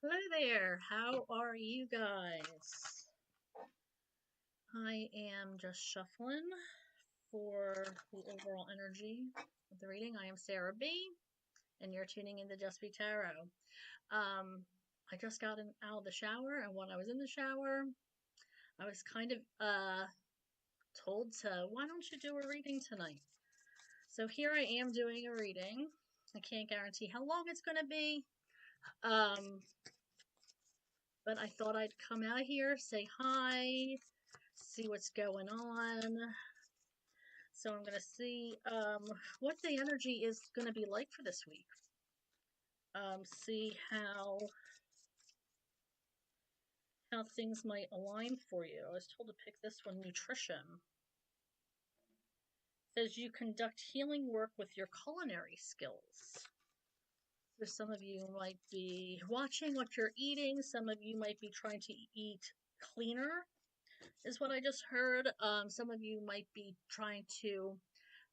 Hello there, how are you guys? I am just shuffling for the overall energy of the reading. I am Sarah B, and you're tuning into Just Be Tarot. I just got out of the shower, and when I was in the shower, I was kind of told to, why don't you do a reading tonight? So here I am doing a reading. I can't guarantee how long it's going to be. But I thought I'd come out here, say hi, see what's going on. So I'm going to see what the energy is going to be like for this week. See how things might align for you. I was told to pick this one, nutrition. It says you conduct healing work with your culinary skills. So some of you might be watching what you're eating. Some of you might be trying to eat cleaner, is what I just heard. Some of you might be trying to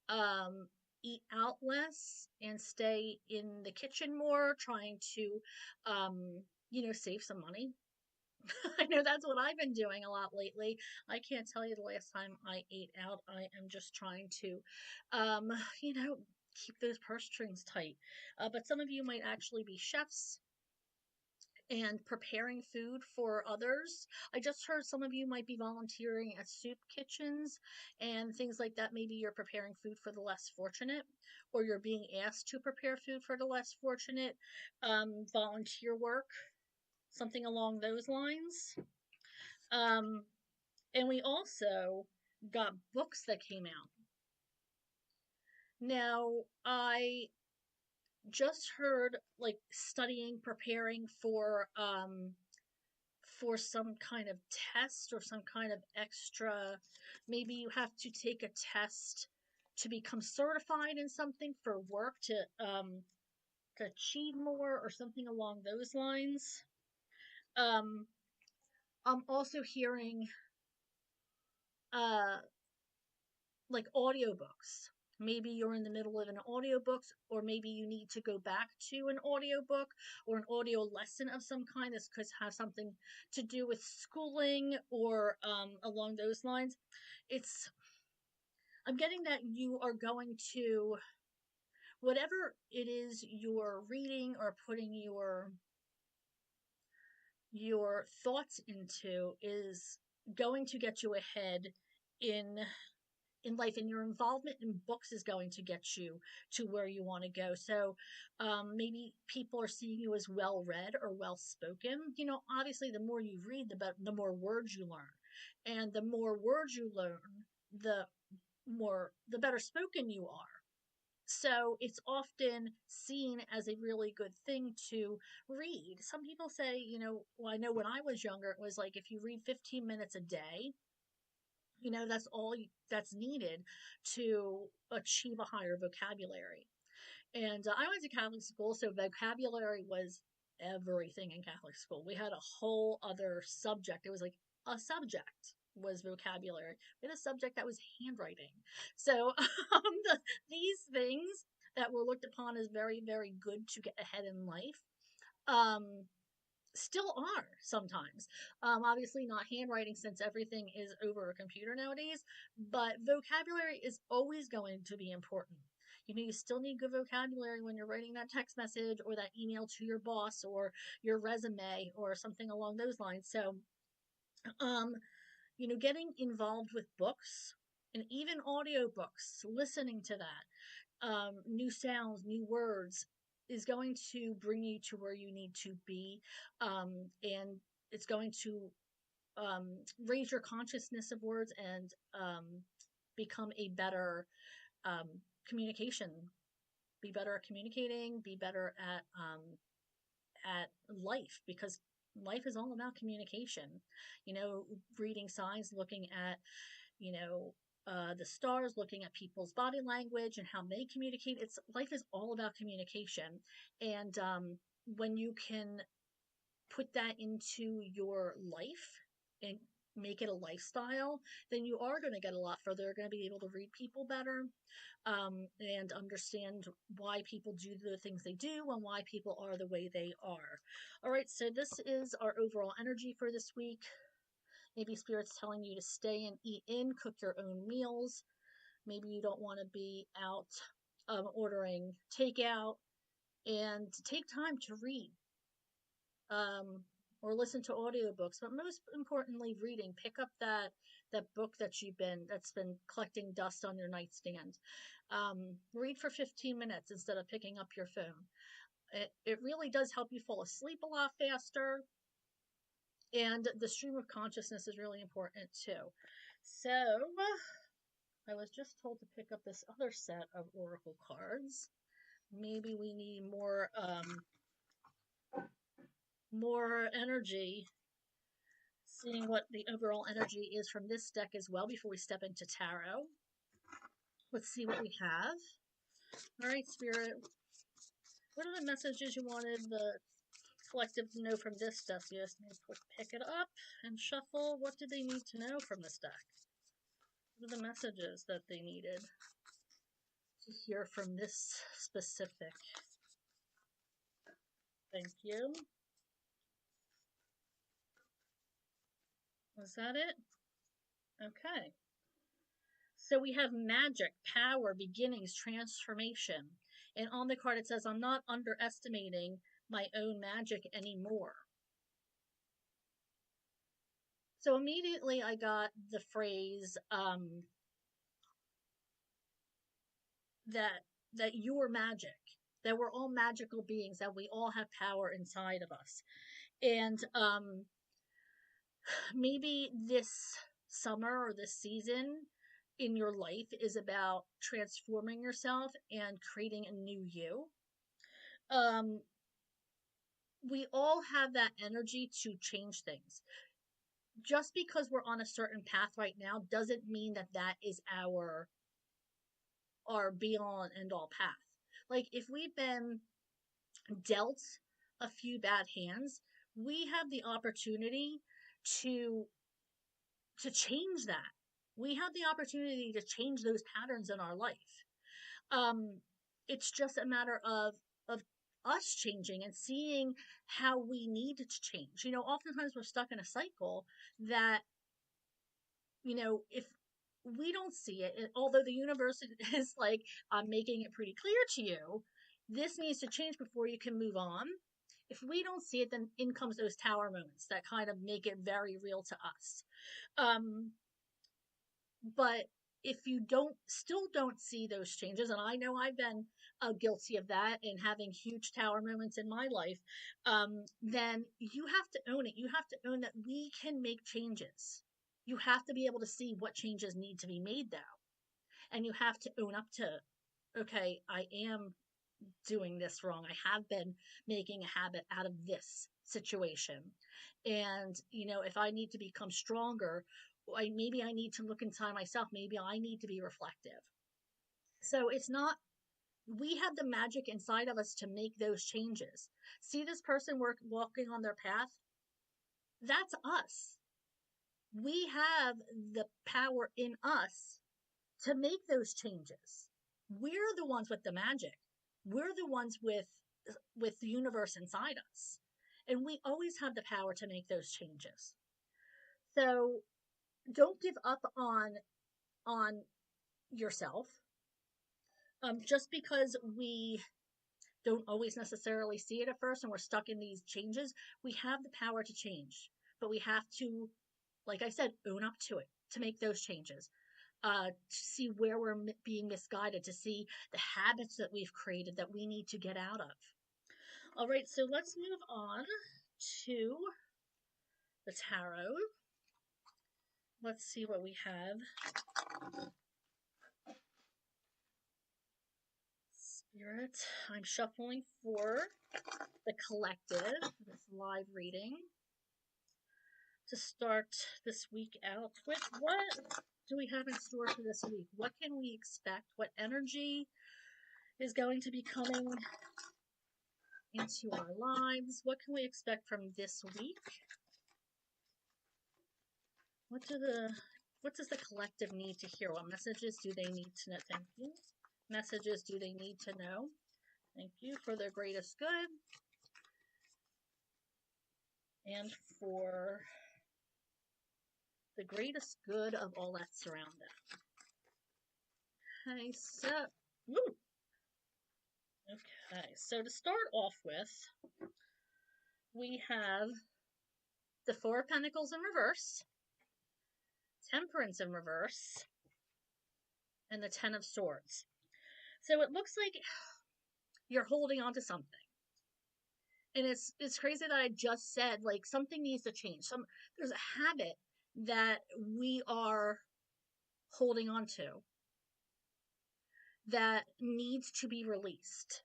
um, eat out less and stay in the kitchen more, trying to, save some money. I know that's what I've been doing a lot lately. I can't tell you the last time I ate out. I am just trying to, um, keep those purse strings tight. But some of you might actually be chefs and preparing food for others. I just heard some of you might be volunteering at soup kitchens and things like that. Maybe you're preparing food for the less fortunate, or you're being asked to prepare food for the less fortunate. Volunteer work, something along those lines. Um, and we also got books that came out. Now, I just heard like studying, preparing for some kind of test or some kind of extra, maybe you have to take a test to become certified in something for work to achieve more or something along those lines. um I'm also hearing uh like audiobooks. Maybe you're in the middle of an audiobook, or maybe you need to go back to an audiobook or an audio lesson of some kind. This could have something to do with schooling or along those lines. It's I'm getting that you are going to, whatever it is you're reading or putting your thoughts into, is going to get you ahead in life, and your involvement in books is going to get you to where you want to go. So maybe people are seeing you as well read or well spoken. Obviously the more you read, the more words you learn, and the more words you learn, the the better spoken you are. So it's often seen as a really good thing to read. Some people say, well, I know when I was younger, it was like if you read 15 minutes a day, that's all that's needed to achieve a higher vocabulary. And I went to Catholic school, so vocabulary was everything in Catholic school. We had a whole other subject. It was like a subject was vocabulary. We had a subject that was handwriting. So these things that were looked upon as very, very good to get ahead in life, um, still are sometimes. Obviously, not handwriting since everything is over a computer nowadays, but vocabulary is always going to be important. You still need good vocabulary when you're writing that text message or that email to your boss or your resume or something along those lines. So, um, getting involved with books and even audiobooks, listening to that, new sounds, new words, is going to bring you to where you need to be. And it's going to raise your consciousness of words and become a better um, communication. Be better at communicating, be better at life, because life is all about communication. Reading signs, looking at, the stars, looking at people's body language and how they communicate. It's life is all about communication, and when you can put that into your life and make it a lifestyle, then you are going to get a lot further. You're going to be able to read people better, and understand why people do the things they do and why people are the way they are. All right, so this is our overall energy for this week. Maybe Spirit's telling you to stay and eat in, cook your own meals. Maybe you don't want to be out ordering takeout, and take time to read, um, or listen to audiobooks. But most importantly, reading. Pick up that book that's been collecting dust on your nightstand. Read for 15 minutes instead of picking up your phone. It really does help you fall asleep a lot faster. And the stream of consciousness is really important too. So I was just told to pick up this other set of oracle cards. Maybe we need more energy, seeing what the overall energy is from this deck as well before we step into tarot. Let's see what we have. All right, Spirit, what are the messages you wanted the collective to know from this deck? You just need to pick it up and shuffle. What did they need to know from this deck? What are the messages that they needed to hear from this specific? Thank you. Was that it? Okay. So we have magic, power, beginnings, transformation. And on the card it says, I'm not underestimating my own magic anymore. So immediately I got the phrase that you're magic, that we're all magical beings, that we all have power inside of us. And maybe this summer or this season in your life is about transforming yourself and creating a new you. We all have that energy to change things. Just because we're on a certain path right now doesn't mean that that is our be all and end all path. Like, if we've been dealt a few bad hands, we have the opportunity to change that. We have the opportunity to change those patterns in our life. It's just a matter of us changing and seeing how we need to change. Oftentimes we're stuck in a cycle that, if we don't see it, although the universe is like, I'm making it pretty clear to you, this needs to change before you can move on. If we don't see it, then in comes those tower moments that kind of make it very real to us. But if you still don't see those changes, and I know I've been guilty of that and having huge tower moments in my life, then you have to own it. You have to own that we can make changes. You have to be able to see what changes need to be made, though. And you have to own up to, okay, I am doing this wrong. I have been making a habit out of this situation. And, if I need to become stronger, maybe I need to look inside myself. Maybe I need to be reflective. So we have the magic inside of us to make those changes. See this person walking on their path? That's us. We have the power in us to make those changes. We're the ones with the magic. We're the ones with the universe inside us. And we always have the power to make those changes. So don't give up on yourself. Just because we don't always necessarily see it at first and we're stuck in these changes, we have the power to change. But we have to, like I said, own up to it, to make those changes. To see where we're being misguided, to see the habits that we've created that we need to get out of. All right, so let's move on to the tarot. Let's see what we have. Spirit, I'm shuffling for the collective, this live reading, to start this week out with. What do we have in store for this week? What can we expect? What energy is going to be coming into our lives? What can we expect from this week? what does the collective need to hear? What messages do they need to know? Thank you. Messages do they need to know? Thank you for their greatest good and for the greatest good of all that surround them. Okay, so woo, okay, so to start off with, we have the Four of Pentacles in reverse, Temperance in reverse, and the Ten of Swords. So it looks like you're holding on to something. And it's crazy that I just said, like, something needs to change. There's a habit that we are holding on to that needs to be released.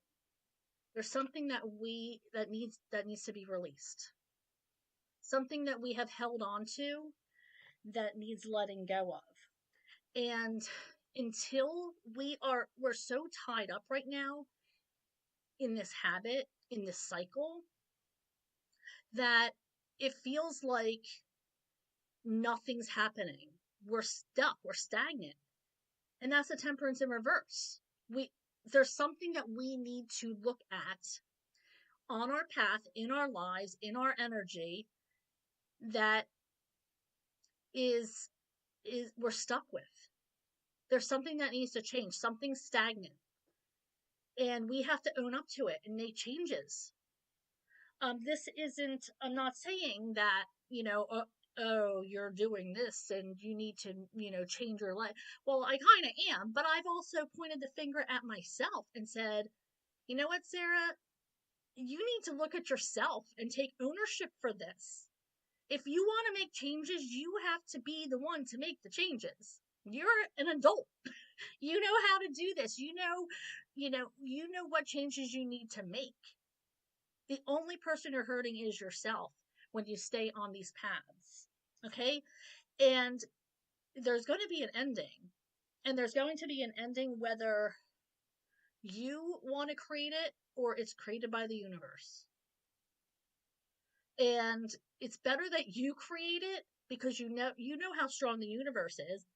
There's something that needs to be released. Something that we have held on to that needs letting go of. And until we're so tied up right now in this habit, in this cycle, that it feels like nothing's happening. We're stuck, we're stagnant. And that's the Temperance in reverse. There's something that we need to look at on our path, in our lives, in our energy, that is we're stuck with. There's something that needs to change, something stagnant. And we have to own up to it and make changes. This isn't, I'm not saying that, oh, you're doing this and you need to, change your life. Well, I kind of am, but I've also pointed the finger at myself and said, you know what, Sarah, you need to look at yourself and take ownership for this. If you want to make changes, you have to be the one to make the changes. You're an adult. You know how to do this. You know what changes you need to make. The only person you're hurting is yourself when you stay on these paths. Okay? And there's going to be an ending. And there's going to be an ending whether you want to create it or it's created by the universe. And it's better that you create it because you know how strong the universe is.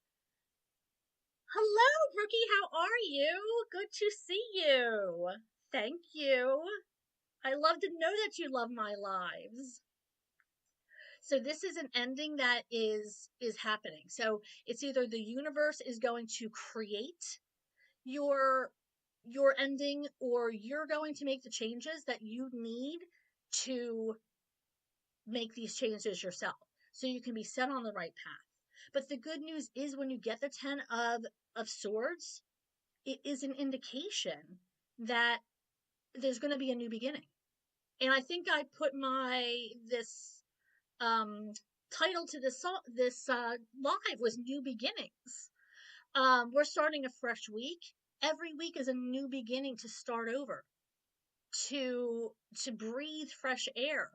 Hello, Brookie, how are you? Good to see you. Thank you. I love to know that you love my lives. So this is an ending that is happening. So it's either the universe is going to create your ending, or you're going to make the changes that you need to make these changes yourself so you can be set on the right path. But the good news is when you get the 10 of swords, it is an indication that there's going to be a new beginning. And I think I put this title to this live was New Beginnings. We're starting a fresh week. Every week is a new beginning to start over, to breathe fresh air.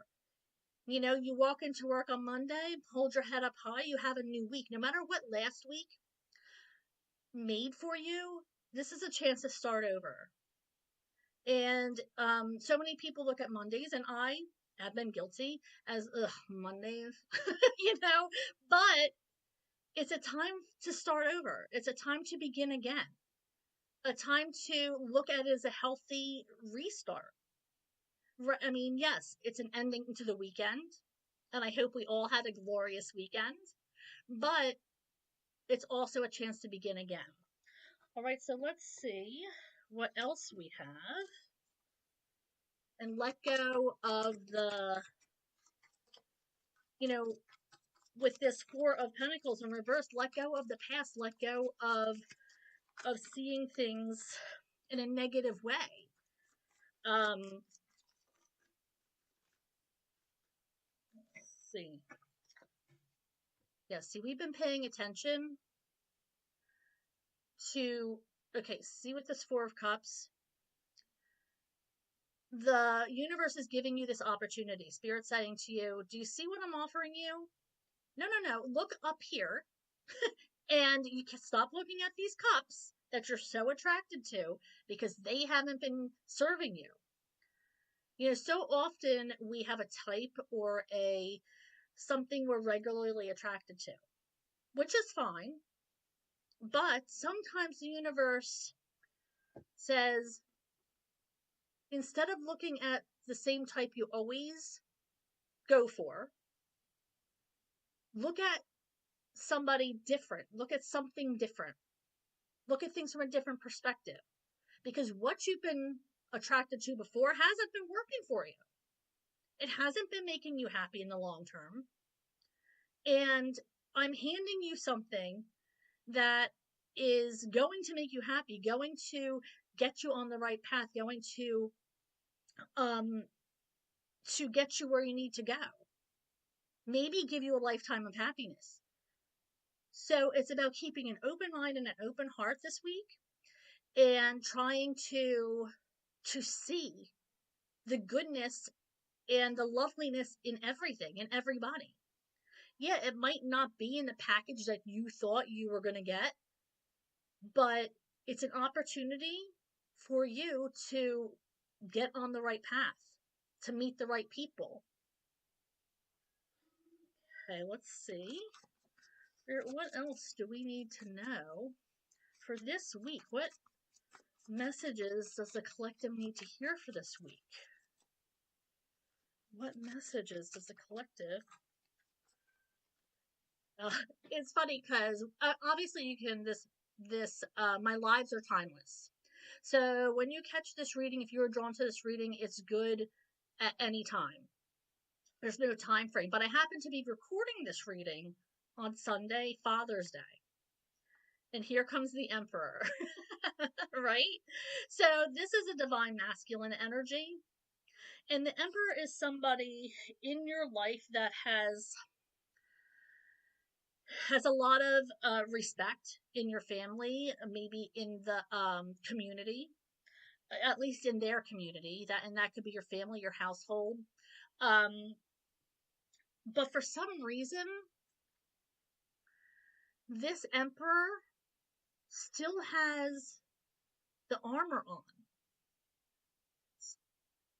You walk into work on Monday, hold your head up high, you have a new week. No matter what last week made for you, this is a chance to start over. And so many people look at Mondays, and I have been guilty as Mondays, but it's a time to start over. It's a time to begin again. A time to look at it as a healthy restart. I mean, yes, it's an ending to the weekend, and I hope we all had a glorious weekend, but it's also a chance to begin again. All right, so let's see what else we have. And let go of the, with this Four of Pentacles in reverse, let go of the past, let go of seeing things in a negative way. Let's see. Yeah, see, we've been paying attention to, okay, see with this Four of Cups, the universe is giving you this opportunity. Spirit saying to you, do you see what I'm offering you? No, look up here. And you can stop looking at these cups that you're so attracted to because they haven't been serving you. So often we have a type or something we're regularly attracted to. which is fine. But sometimes the universe says, instead of looking at the same type you always go for, look at somebody different. Look at something different. Look at things from a different perspective. Because what you've been attracted to before hasn't been working for you. It hasn't been making you happy in the long term. And I'm handing you something that is going to make you happy, going to get you on the right path, going um to get you where you need to go. Maybe give you a lifetime of happiness. So it's about keeping an open mind and an open heart this week, and trying to see the goodness and the loveliness in everything, in everybody. Yeah, it might not be in the package that you thought you were going to get, but it's an opportunity for you to get on the right path, to meet the right people. Okay, let's see. What else do we need to know for this week? What messages does the collective need to hear for this week? What messages does the collective? Uh, it's funny because obviously you can my lives are timeless. So when you catch this reading, if you're drawn to this reading, it's good at any time. There's no time frame. But I happen to be recording this reading on Sunday, Father's Day. And here comes the Emperor, right? So this is a divine masculine energy. And the Emperor is somebody in your life that has a lot of respect in your family, maybe in the community, at least in their community. That could be your family, your household. Um, but for some reason, this Emperor still has the armor on.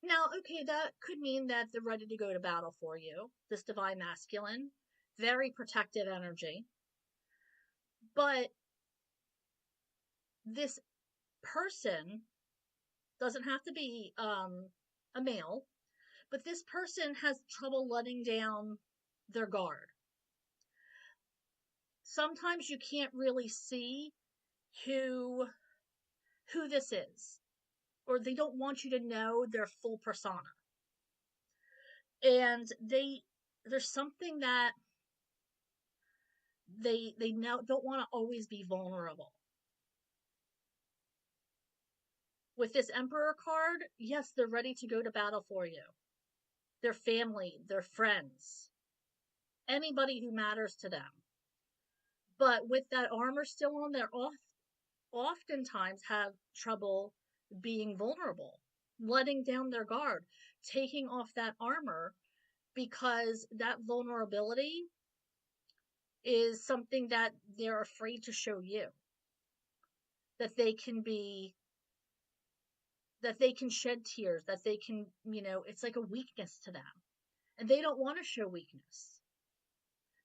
Now, okay, that could mean that they're ready to go to battle for you. This divine masculine, very protective energy. But this person doesn't have to be a male, but this person has trouble letting down their guard. Sometimes you can't really see who this is, or they don't want you to know their full persona. And there's something that they now don't want to always be vulnerable. With this Emperor card, yes, they're ready to go to battle for you. Their family, their friends, anybody who matters to them. But with that armor still on, they're oftentimes have trouble being vulnerable, letting down their guard, taking off that armor, because that vulnerability is something that they're afraid to show you. That they can be, that they can shed tears, that they can, it's like a weakness to them. And they don't want to show weakness.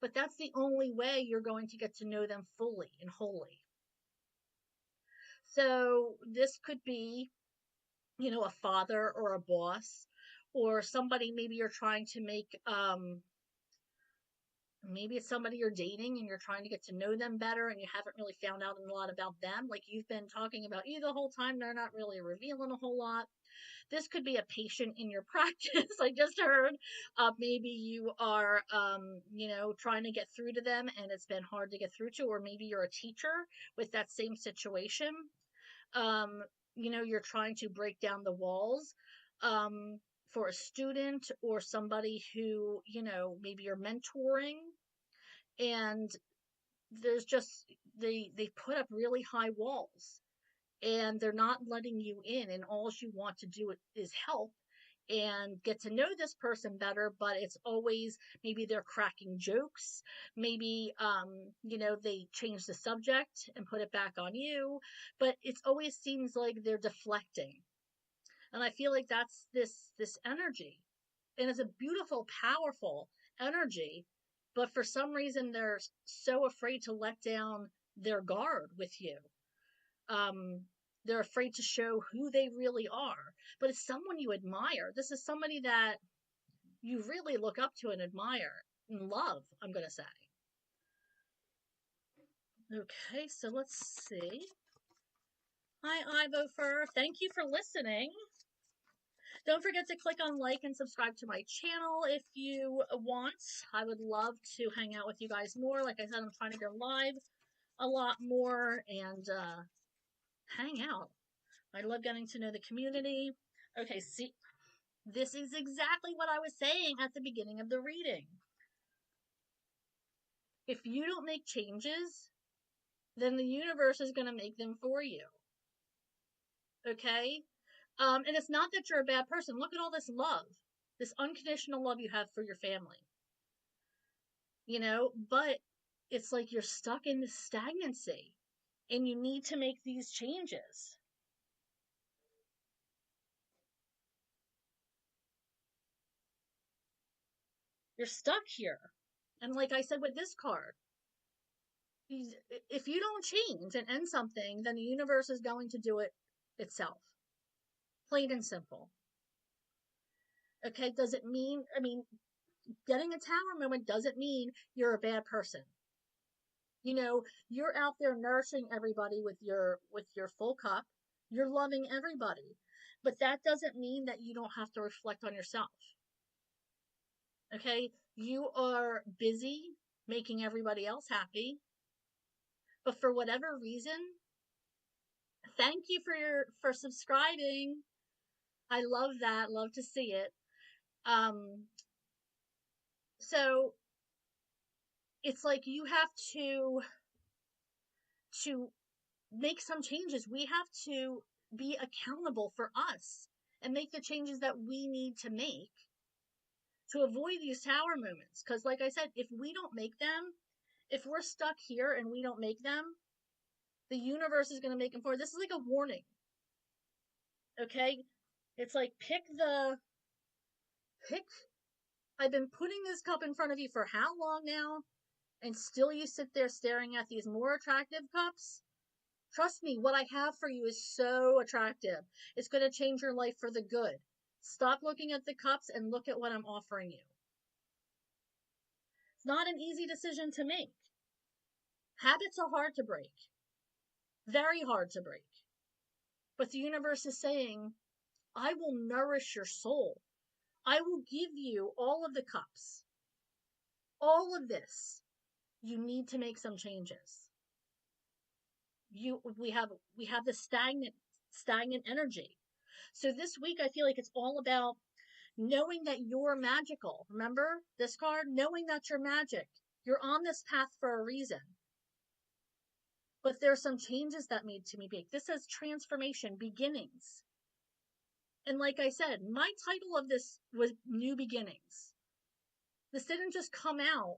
But that's the only way you're going to get to know them fully and wholly. So this could be, a father or a boss, or somebody maybe you're trying to make, maybe it's somebody you're dating and you're trying to get to know them better and you haven't really found out a lot about them. Like you've been talking about you the whole time, they're not really revealing a whole lot. This could be a patient in your practice. I just heard maybe you are, trying to get through to them and it's been hard to get through to, or maybe you're a teacher with that same situation. Um, you're trying to break down the walls for a student or somebody who, maybe you're mentoring, and there's just, they put up really high walls and they're not letting you in, and all you want to do is help and get to know this person better. But it's always, maybe they're cracking jokes, maybe they change the subject and put it back on you, but it always seems like they're deflecting. And I feel like that's this energy, and it's a beautiful, powerful energy. but for some reason they're so afraid to let down their guard with you. Um, they're afraid to show who they really are. But it's someone you admire. This is somebody that you really look up to and admire and love, I'm going to say. Okay, so let's see. Hi, Ivo. Thank you for listening. Don't forget to click on like and subscribe to my channel if you want. I would love to hang out with you guys more. Like I said, I'm trying to go live a lot more and hang out. I love getting to know the community. Okay, see, this is exactly what I was saying at the beginning of the reading. If you don't make changes, then the universe is going to make them for you. Okay? And it's not that you're a bad person. Look at all this love, this unconditional love you have for your family. You know, but it's like you're stuck in this stagnancy and you need to make these changes. You're stuck here. And like I said with this card, if you don't change and end something, then the universe is going to do it itself. Plain and simple. Okay, does it mean, getting a tower moment doesn't mean you're a bad person. You know, you're out there nourishing everybody with your full cup. You're loving everybody. But that doesn't mean that you don't have to reflect on yourself. Okay? You are busy making everybody else happy. But for whatever reason, thank you for subscribing. I love that. Love to see it. So it's like you have to make some changes. We have to be accountable for us and make the changes that we need to make to avoid these tower moments. Because like I said, if we don't make them, if we're stuck here and we don't make them, the universe is going to make them for us. This is like a warning. Okay? It's like pick I've been putting this cup in front of you for how long now? And still you sit there staring at these more attractive cups? Trust me, what I have for you is so attractive. It's going to change your life for the good. Stop looking at the cups and look at what I'm offering you. It's not an easy decision to make. Habits are hard to break. Very hard to break. But the universe is saying, I will nourish your soul. I will give you all of the cups. All of this. You need to make some changes. We have the stagnant energy. So this week I feel like it's all about knowing that you're magical. Remember this card? Knowing that you're magic. You're on this path for a reason. But there's some changes that need to be made. This says transformation, beginnings. And like I said, my title of this was New Beginnings. This didn't just come out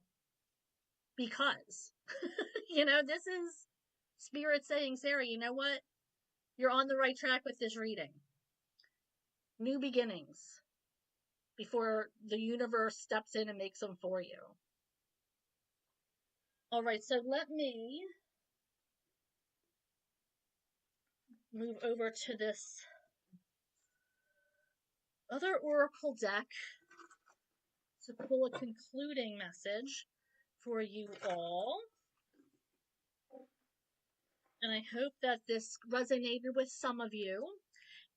because. This is Spirit saying, Sarah, you know what? You're on the right track with this reading. New beginnings before the universe steps in and makes them for you. All right, so let me move over to this other oracle deck to pull a concluding message for you all. And I hope that this resonated with some of you.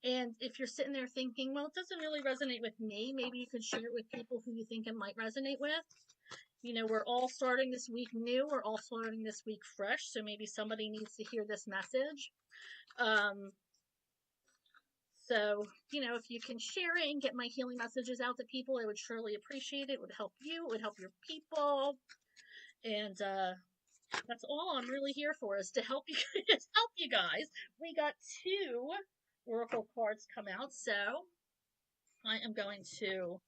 And if you're sitting there thinking, well, it doesn't really resonate with me, maybe you could share it with people who you think it might resonate with. We're all starting this week new. We're all starting this week fresh. So maybe somebody needs to hear this message. So, if you can share it and get my healing messages out to people, I would surely appreciate it. It would help you. It would help your people. And that's all I'm really here for, is to help you guys. We got 2 oracle cards come out. So I am going to,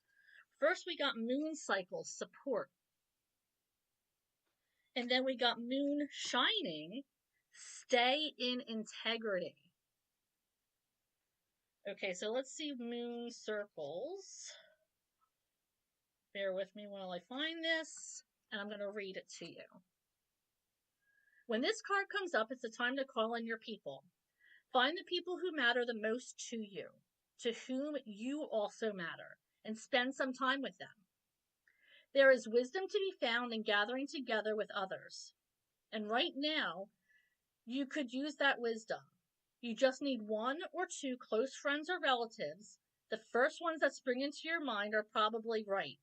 first we got moon cycles support. And then we got moon shining, stay in integrity. Okay, so let's see moon circles. Bear with me while I find this. and I'm going to read it to you. When this card comes up, it's the time to call in your people. Find the people who matter the most to you, to whom you also matter, and spend some time with them. There is wisdom to be found in gathering together with others. And right now, you could use that wisdom. You just need one or two close friends or relatives. The first ones that spring into your mind are probably right.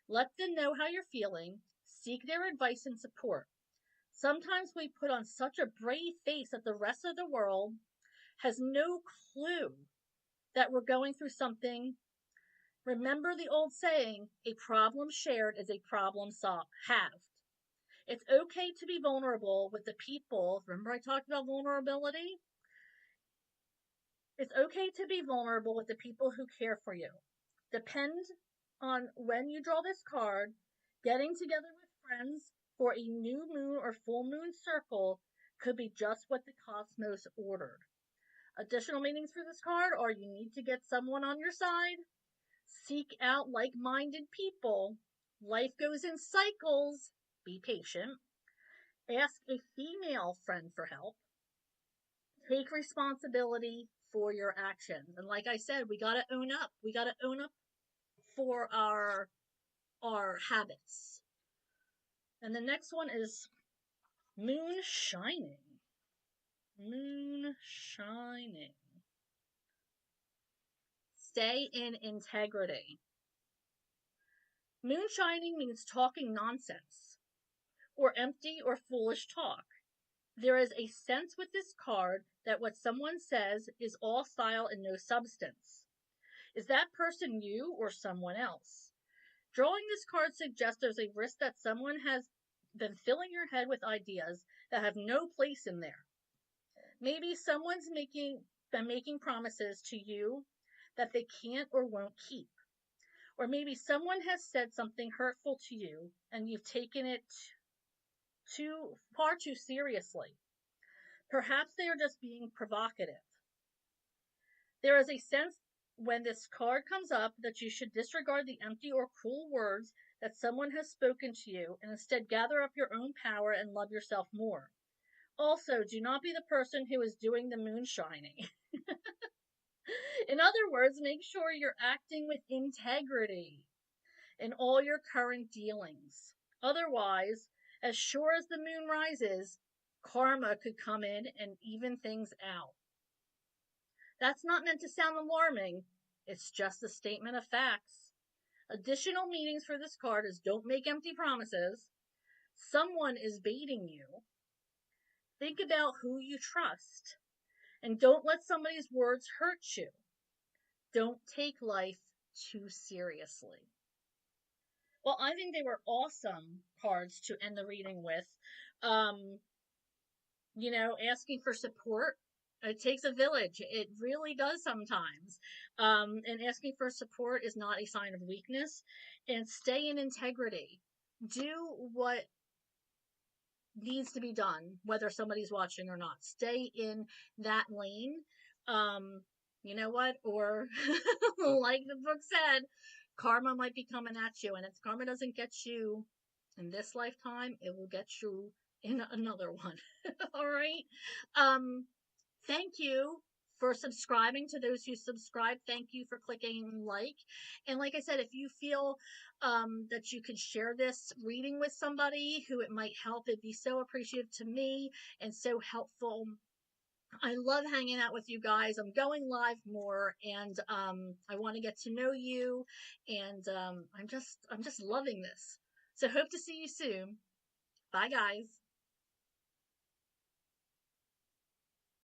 Let them know how you're feeling. Seek their advice and support. Sometimes we put on such a brave face that the rest of the world has no clue that we're going through something. Remember the old saying, a problem shared is a problem halved. It's okay to be vulnerable with the people. Remember I talked about vulnerability? It's okay to be vulnerable with the people who care for you. Depend on when you draw this card. Getting together with friends for a new moon or full moon circle could be just what the cosmos ordered. Additional meanings for this card are you need to get someone on your side. Seek out like-minded people. Life goes in cycles. Be patient. Ask a female friend for help. Take responsibility for your actions. And like I said, we got to own up. We got to own up for our habits. And the next one is moon shining. Moon shining. Stay in integrity. Moonshining means talking nonsense or empty or foolish talk. There is a sense with this card that what someone says is all style and no substance. Is that person you or someone else? Drawing this card suggests there's a risk that someone has been filling your head with ideas that have no place in there. Maybe someone's been making promises to you that they can't or won't keep. Or maybe someone has said something hurtful to you and you've taken it far too seriously. Perhaps they are just being provocative. There is a sense when this card comes up that you should disregard the empty or cruel words that someone has spoken to you and instead gather up your own power and love yourself more. Also, do not be the person who is doing the moonshining. In other words, make sure you're acting with integrity in all your current dealings. Otherwise, as sure as the moon rises, karma could come in and even things out. That's not meant to sound alarming. It's just a statement of facts. Additional meanings for this card is don't make empty promises. Someone is baiting you. Think about who you trust. And don't let somebody's words hurt you. Don't take life too seriously. Well, I think they were awesome cards to end the reading with. Asking for support. It takes a village. It really does sometimes. And asking for support is not a sign of weakness. And stay in integrity. Do what needs to be done, whether somebody's watching or not. Stay in that lane. You know what? Or like the book said, karma might be coming at you. And if karma doesn't get you in this lifetime, it will get you in another one. All right. Thank you for subscribing. To those who subscribe, thank you for clicking like. And like I said, if you feel that you could share this reading with somebody who it might help, it'd be so appreciative to me and so helpful. I love hanging out with you guys. I'm going live more, and I want to get to know you, and I'm just loving this. So hope to see you soon. Bye, guys.